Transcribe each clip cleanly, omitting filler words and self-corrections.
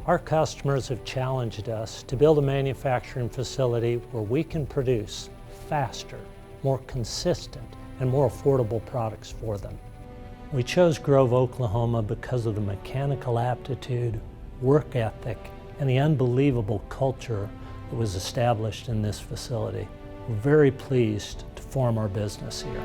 Our customers have challenged us to build a manufacturing facility where we can produce faster, more consistent, and more affordable products for them. We chose Grove, Oklahoma because of the mechanical aptitude, work ethic, and the unbelievable culture that was established in this facility. We're very pleased to form our business here.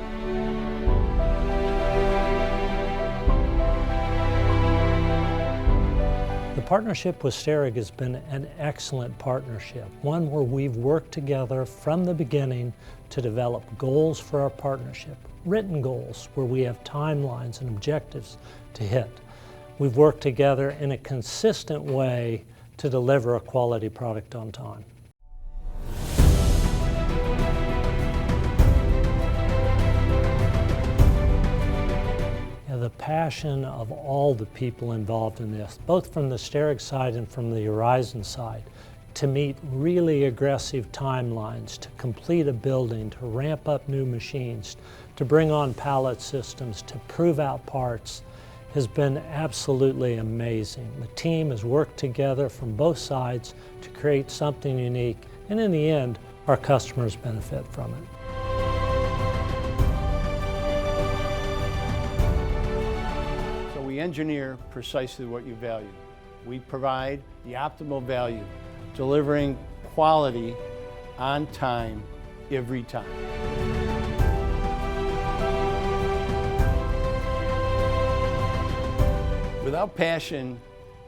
The partnership with Starrag has been an excellent partnership, one where we've worked together from the beginning to develop goals for our partnership, written goals where we have timelines and objectives to hit. We've worked together in a consistent way to deliver a quality product on time. The passion of all the people involved in this, both from the Starrag side and from the Orizon side, to meet really aggressive timelines, to complete a building, to ramp up new machines, to bring on pallet systems, to prove out parts, has been absolutely amazing. The team has worked together from both sides to create something unique, and in the end, our customers benefit from it. We engineer precisely what you value. We provide the optimal value, delivering quality on time, every time. Without passion,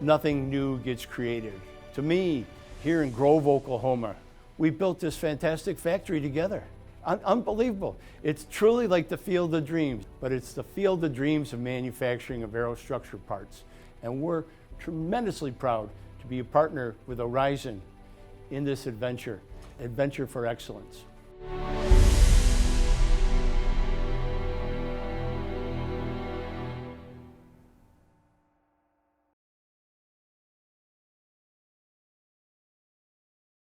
nothing new gets created. To me, here in Grove, Oklahoma, we built this fantastic factory together. Unbelievable. It's truly like the field of dreams, but it's the field of dreams of manufacturing of aerostructure parts. And we're tremendously proud to be a partner with Orizon in this adventure for excellence.